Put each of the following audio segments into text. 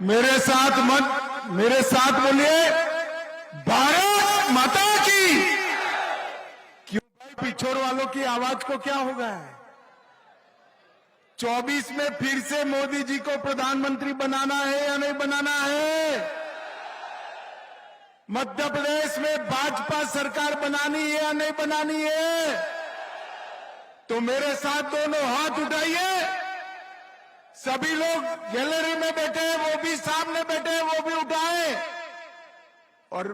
मेरे साथ बोलिए, भारत माता की। क्यों भाई, पिछोड़ वालों की आवाज को क्या हो गया है? 24 में फिर से मोदी जी को प्रधानमंत्री बनाना है या नहीं बनाना है? मध्य प्रदेश में भाजपा सरकार बनानी है या नहीं बनानी है? तो मेरे साथ दोनों हाथ उठाइए। सभी लोग गैलरी में बैठे हैं, वो भी सामने बैठे हैं, वो भी उठाए और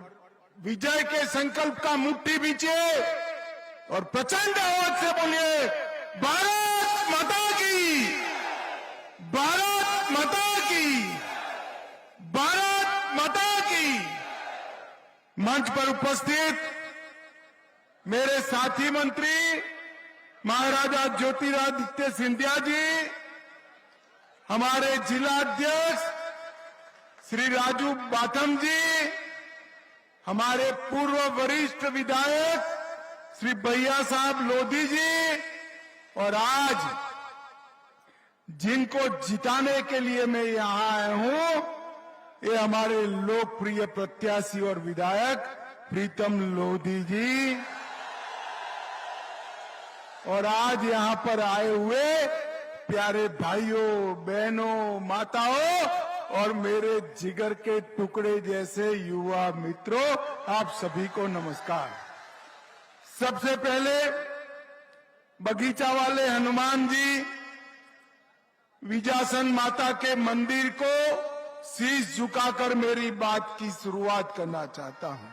विजय के संकल्प का मुट्ठी बीचिए और प्रचंड आवाज से बोलिए, भारत माता की, भारत माता की, भारत माता की। मंच पर उपस्थित मेरे साथी मंत्री महाराजा ज्योतिरादित्य सिंधिया जी, हमारे जिला अध्यक्ष श्री राजू बाथम जी, हमारे पूर्व वरिष्ठ विधायक श्री भैया साहब लोधी जी, और आज जिनको जिताने के लिए मैं यहां आया हूं, ये हमारे लोकप्रिय प्रत्याशी और विधायक प्रीतम लोधी जी। और आज यहां पर आए हुए प्यारे भाइयों, बहनों, माताओं और मेरे जिगर के टुकड़े जैसे युवा मित्रों, आप सभी को नमस्कार। सबसे पहले बगीचा वाले हनुमान जी, विजासन माता के मंदिर को शीश झुकाकर मेरी बात की शुरुआत करना चाहता हूं।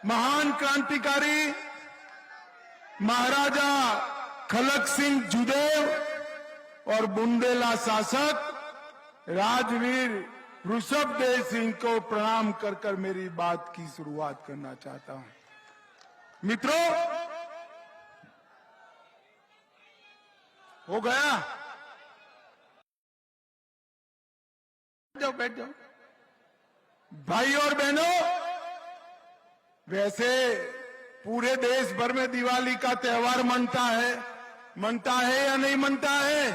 महान क्रांतिकारी महाराजा खलक सिंह जुदेव और बुंदेला शासक राजवीर वृषभदेव सिंह को प्रणाम कर कर मेरी बात की शुरुआत करना चाहता हूं। मित्रों, हो गया? बैठ जाओ। भाई और बहनों, वैसे पूरे देश भर में दिवाली का त्योहार मनता है या नहीं मनता है?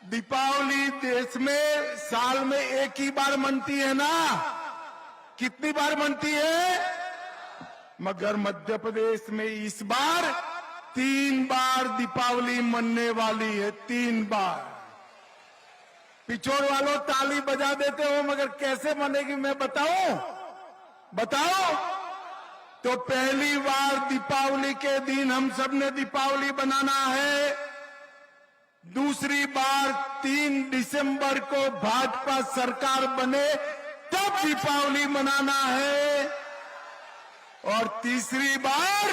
दीपावली देश में साल में एक ही बार मनती है ना? कितनी बार मनती है? मगर मध्य प्रदेश में इस बार 3 बार दीपावली मनने वाली है, 3 बार। पिछोड़ वालों ताली बजा देते हो, मगर कैसे मनेगी मैं बताओ। तो पहली बार दीपावली के दिन हम सब ने दीपावली बनाना है। दूसरी बार 3 दिसंबर को भाजपा सरकार बने तब दीपावली मनाना है। और तीसरी बार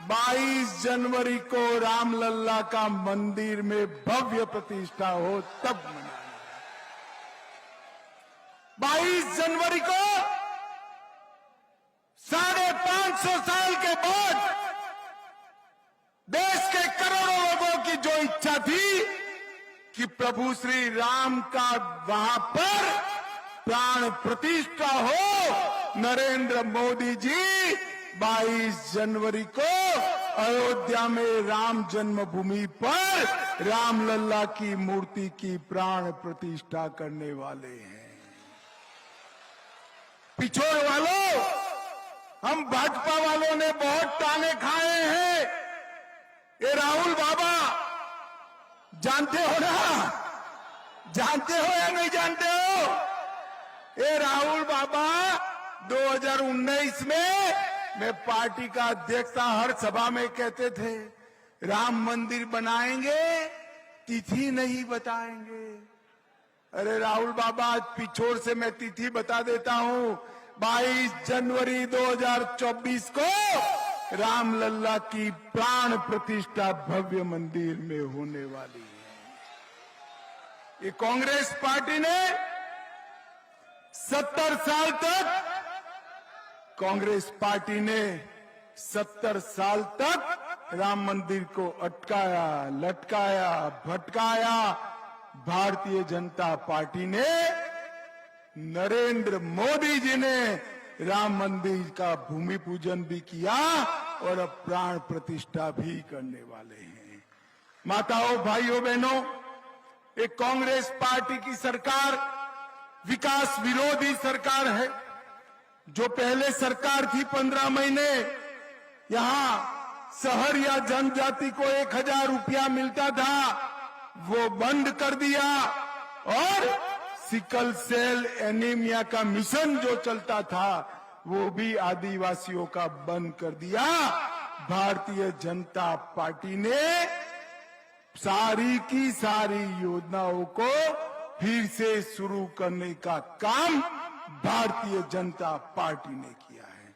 22 जनवरी को रामलल्ला का मंदिर में भव्य प्रतिष्ठा हो तब मनाना है। 22 जनवरी को 550 साल के बाद देश के करोड़ों लोगों की जो इच्छा थी कि प्रभु श्री राम का वहां पर प्राण प्रतिष्ठा हो, नरेंद्र मोदी जी 22 जनवरी को अयोध्या में राम जन्मभूमि पर रामलल्ला की मूर्ति की प्राण प्रतिष्ठा करने वाले हैं। पिछोड़ वालों, हम भाजपा वालों ने बहुत ताने खाए हैं। ये राहुल बाबा जानते हो ना? जानते हो या नहीं जानते हो? ये राहुल बाबा 2019 में मैं पार्टी का अध्यक्ष था, हर सभा में कहते थे राम मंदिर बनाएंगे, तिथि नहीं बताएंगे। अरे राहुल बाबा, आज पिछोड़ से मैं तिथि बता देता हूं। 22 जनवरी 2024 को रामलल्ला की प्राण प्रतिष्ठा भव्य मंदिर में होने वाली है। ये कांग्रेस पार्टी ने 70 साल तक, कांग्रेस पार्टी ने 70 साल तक राम मंदिर को अटकाया, लटकाया, भटकाया। भारतीय जनता पार्टी ने, नरेंद्र मोदी जी ने राम मंदिर का भूमि पूजन भी किया और अब प्राण प्रतिष्ठा भी करने वाले हैं। माताओं, भाइयों, बहनों, एक कांग्रेस पार्टी की सरकार विकास विरोधी सरकार है। जो पहले सरकार थी 15 महीने यहां शहर या जनजाति को 1000 रुपया मिलता था, वो बंद कर दिया। और सिकल सेल एनीमिया का मिशन जो चलता था वो भी आदिवासियों का बंद कर दिया। भारतीय जनता पार्टी ने सारी की सारी योजनाओं को फिर से शुरू करने का काम भारतीय जनता पार्टी ने किया है।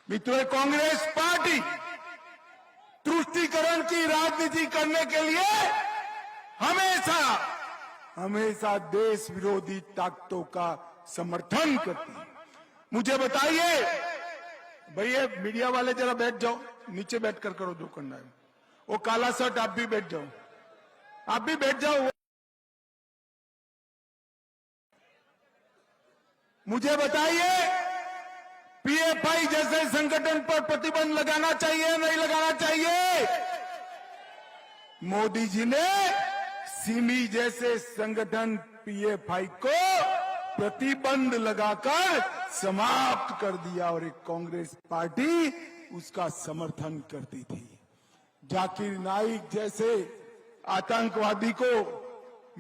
मित्रों, कांग्रेस पार्टी तुष्टीकरण की राजनीति करने के लिए हमेशा देश विरोधी ताकतों का समर्थन करती है। मुझे बताइए भैया, मीडिया वाले जरा बैठ जाओ, नीचे बैठकर करो जो करना है। वो काला शर्ट आप भी बैठ जाओ, आप भी बैठ जाओ। मुझे बताइए, पीएफआई जैसे संगठन पर प्रतिबंध लगाना चाहिए नहीं लगाना चाहिए? मोदी जी ने सिमी जैसे संगठन पीएफआई को प्रतिबंध लगाकर समाप्त कर दिया और एक कांग्रेस पार्टी उसका समर्थन करती थी। जाकिर नाइक जैसे आतंकवादी को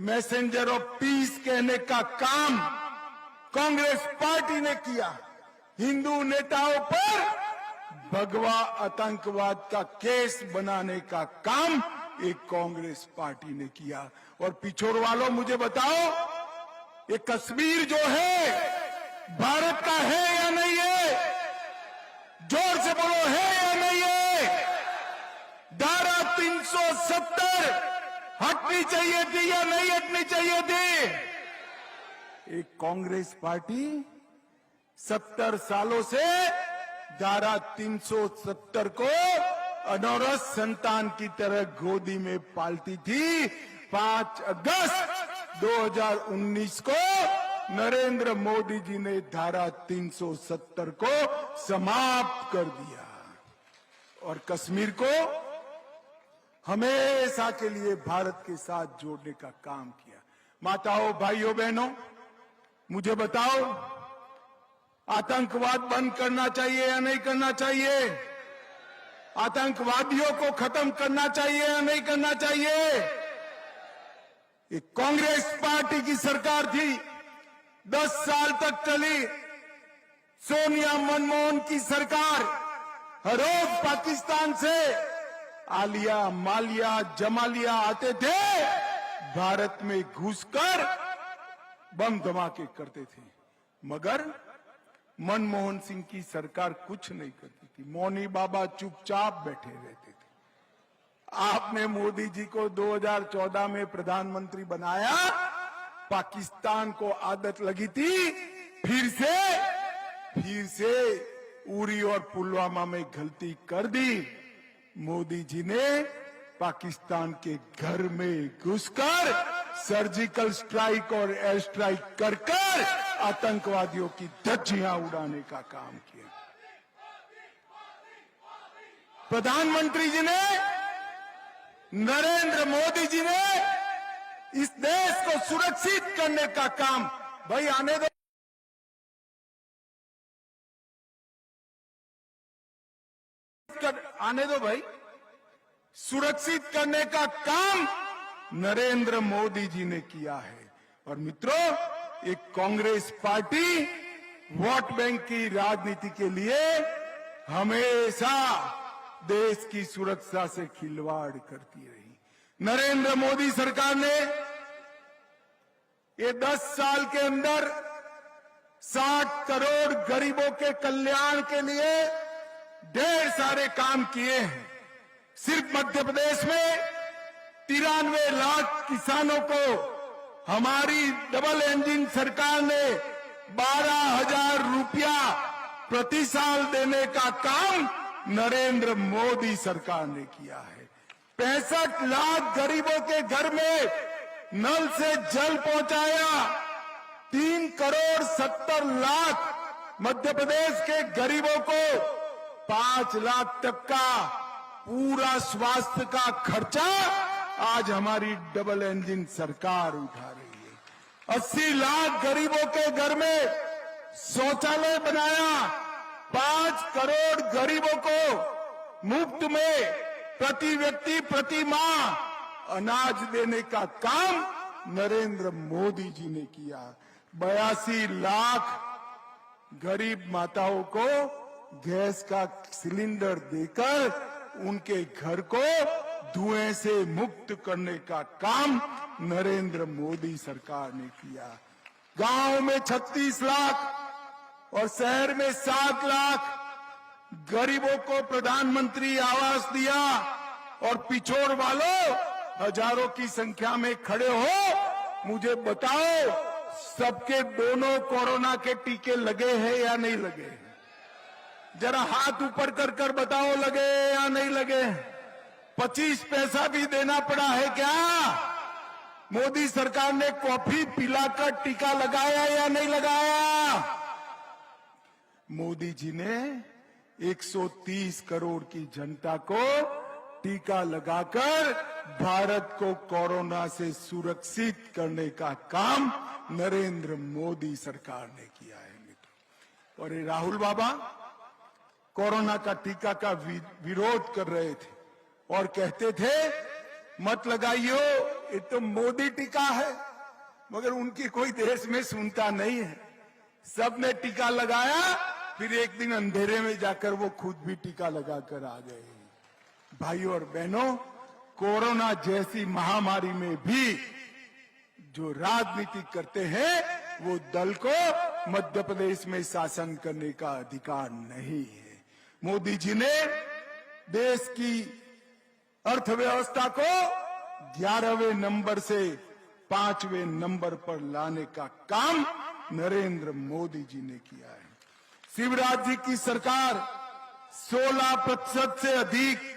मैसेंजर ऑफ पीस कहने का काम कांग्रेस पार्टी ने किया। हिंदू नेताओं पर भगवा आतंकवाद का केस बनाने का काम एक कांग्रेस पार्टी ने किया। और पिछोड़ वालों, मुझे बताओ, ये कश्मीर जो है भारत का है या नहीं है? जोर से बोलो, है या नहीं है? धारा 370 हटनी चाहिए थी या नहीं हटनी चाहिए थी? एक कांग्रेस पार्टी 70 सालों से धारा 370 को अनौरस संतान की तरह गोदी में पालती थी। 5 अगस्त 2019 को नरेंद्र मोदी जी ने धारा 370 को समाप्त कर दिया और कश्मीर को हमेशा के लिए भारत के साथ जोड़ने का काम किया। माताओं, भाइयों, बहनों, मुझे बताओ, आतंकवाद बंद करना चाहिए या नहीं करना चाहिए? आतंकवादियों को खत्म करना चाहिए या नहीं करना चाहिए? एक कांग्रेस पार्टी की सरकार थी, 10 साल तक चली। सोनिया मनमोहन की सरकार हर रोज पाकिस्तान से आलिया, मालिया, जमालिया आते थे, भारत में घुसकर बम धमाके करते थे। मगर मनमोहन सिंह की सरकार कुछ नहीं करती थी। मौनी बाबा चुपचाप बैठे रहते थे। आपने मोदी जी को 2014 में प्रधानमंत्री बनाया, पाकिस्तान को आदत लगी थी फिर से उरी और पुलवामा में गलती कर दी। मोदी जी ने पाकिस्तान के घर में घुसकर सर्जिकल स्ट्राइक और एयर स्ट्राइक कर आतंकवादियों की धज्जियां उड़ाने का काम किया। प्रधानमंत्री जी ने, नरेंद्र मोदी जी ने इस देश को सुरक्षित करने का काम, भाई आने दो भाई, सुरक्षित करने का काम नरेंद्र मोदी जी ने किया है। और मित्रों, एक कांग्रेस पार्टी वोट बैंक की राजनीति के लिए हमेशा देश की सुरक्षा से खिलवाड़ करती रही। नरेंद्र मोदी सरकार ने ये 10 साल के अंदर 60 करोड़ गरीबों के कल्याण के लिए ढेर सारे काम किए हैं। सिर्फ मध्य प्रदेश में 93 लाख किसानों को हमारी डबल इंजन सरकार ने 12,000 रुपया प्रति साल देने का काम नरेंद्र मोदी सरकार ने किया है। 65 लाख गरीबों के घर में नल से जल पहुंचाया। 3 करोड़ 70 लाख मध्य प्रदेश के गरीबों को 5 लाख तक का पूरा स्वास्थ्य का खर्चा आज हमारी डबल इंजन सरकार उठा रही है। 80 लाख गरीबों के घर में शौचालय बनाया। 5 करोड़ गरीबों को मुफ्त में प्रति व्यक्ति प्रति माह अनाज देने का काम नरेंद्र मोदी जी ने किया। 82 लाख गरीब माताओं को गैस का सिलेंडर देकर उनके घर को धुएं से मुक्त करने का काम नरेंद्र मोदी सरकार ने किया। गांव में 36 लाख और शहर में 7 लाख गरीबों को प्रधानमंत्री आवास दिया। और पिछोड़ वालों, हजारों की संख्या में खड़े हो, मुझे बताओ सबके दोनों कोरोना के टीके लगे हैं या नहीं लगे हैं? जरा हाथ ऊपर कर कर बताओ, लगे या नहीं लगे? 25 पैसा भी देना पड़ा है क्या? मोदी सरकार ने कॉफी पिलाकर टीका लगाया या नहीं लगाया? मोदी जी ने 130 करोड़ की जनता को टीका लगाकर भारत को कोरोना से सुरक्षित करने का काम नरेंद्र मोदी सरकार ने किया है मित्रों। और ये राहुल बाबा कोरोना का टीका का विरोध कर रहे थे और कहते थे मत लगाइयो, ये तो मोदी टीका है। मगर उनकी कोई देश में सुनता नहीं है। सबने टीका लगाया, फिर एक दिन अंधेरे में जाकर वो खुद भी टीका लगाकर आ गए। भाइयों और बहनों, कोरोना जैसी महामारी में भी जो राजनीति करते हैं वो दल को मध्य प्रदेश में शासन करने का अधिकार नहीं है। मोदी जी ने देश की अर्थव्यवस्था को 11वें नंबर से 5वें नंबर पर लाने का काम नरेंद्र मोदी जी ने किया है। शिवराज जी की सरकार 16% से अधिक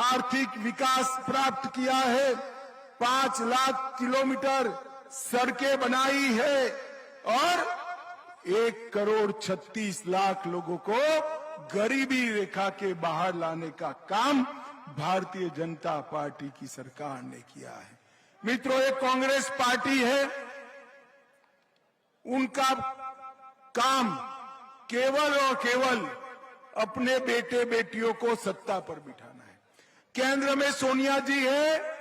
आर्थिक विकास प्राप्त किया है। 5 लाख किलोमीटर सड़कें बनाई है और 1 करोड़ 36 लाख लोगों को गरीबी रेखा के बाहर लाने का काम भारतीय जनता पार्टी की सरकार ने किया है। मित्रों, एक कांग्रेस पार्टी है, उनका काम केवल और केवल अपने बेटे बेटियों को सत्ता पर बिठाना है। केंद्र में सोनिया जी है,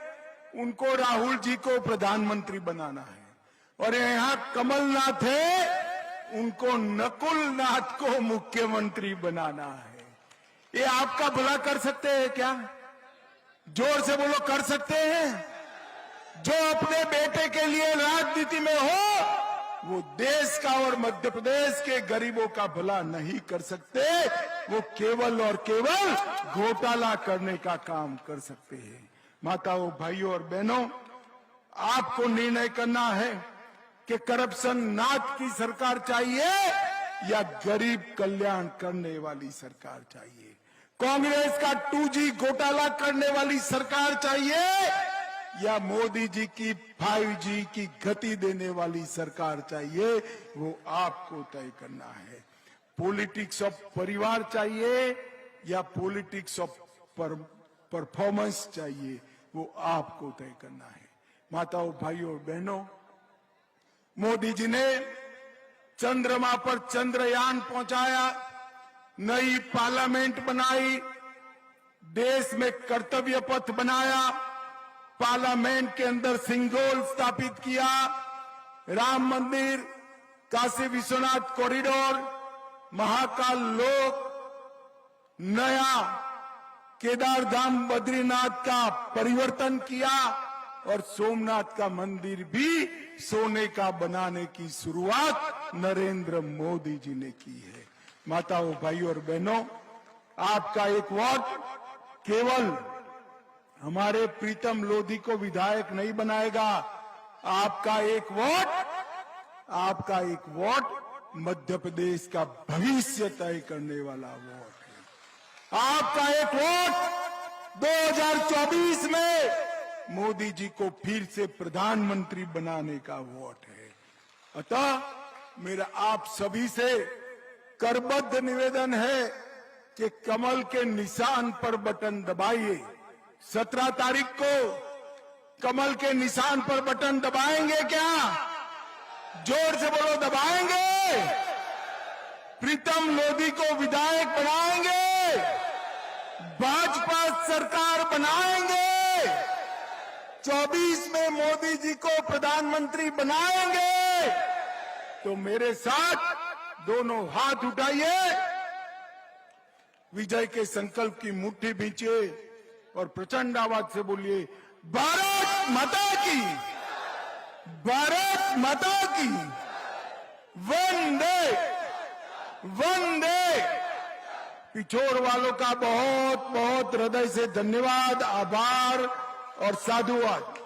उनको राहुल जी को प्रधानमंत्री बनाना है। और यहां कमलनाथ है, उनको नकुलनाथ को मुख्यमंत्री बनाना है। ये आपका भला कर सकते हैं क्या? जोर से बोलो, कर सकते हैं? जो अपने बेटे के लिए राजनीति में हो वो देश का और मध्य प्रदेश के गरीबों का भला नहीं कर सकते। वो केवल और केवल घोटाला करने का काम कर सकते हैं। माताओं, भाइयों और बहनों, आपको निर्णय करना है कि करप्शन नाथ की सरकार चाहिए या गरीब कल्याण करने वाली सरकार चाहिए। कांग्रेस का 2G घोटाला करने वाली सरकार चाहिए या मोदी जी की 5G की गति देने वाली सरकार चाहिए, वो आपको तय करना है। पॉलिटिक्स ऑफ परिवार चाहिए या पॉलिटिक्स ऑफ परफॉर्मेंस चाहिए, वो आपको तय करना है। माताओं, भाइयों और बहनों, मोदी जी ने चंद्रमा पर चंद्रयान पहुंचाया, नई पार्लियामेंट बनाई, देश में कर्तव्य पथ बनाया, पार्लियामेंट के अंदर सिंगोल स्थापित किया, राम मंदिर, काशी विश्वनाथ कॉरिडोर, महाकाल लोक, नया केदार धाम बद्रीनाथ का परिवर्तन किया और सोमनाथ का मंदिर भी सोने का बनाने की शुरुआत नरेंद्र मोदी जी ने की है। माताओं, भाइयों और बहनों, आपका एक वोट केवल हमारे प्रीतम लोधी को विधायक नहीं बनाएगा। आपका एक वोट मध्य प्रदेश का भविष्य तय करने वाला वोट है। आपका एक वोट 2024 में मोदी जी को फिर से प्रधानमंत्री बनाने का वोट है। अतः मेरा आप सभी से करबद्ध निवेदन है कि कमल के निशान पर बटन दबाइए। 17 तारीख को कमल के निशान पर बटन दबाएंगे क्या? जोर से बोलो, दबाएंगे। प्रीतम लोधी को विधायक बनाएंगे, भाजपा सरकार बनाएंगे, 24 में मोदी जी को प्रधानमंत्री बनाएंगे। तो मेरे साथ दोनों हाथ उठाइए, विजय के संकल्प की मुट्ठी भींचिए और प्रचंड आवाज से बोलिए, भारत माता की, भारत माता की, वंदे वंदे। पिछोर वालों का बहुत बहुत हृदय से धन्यवाद, आभार और साधुवाद।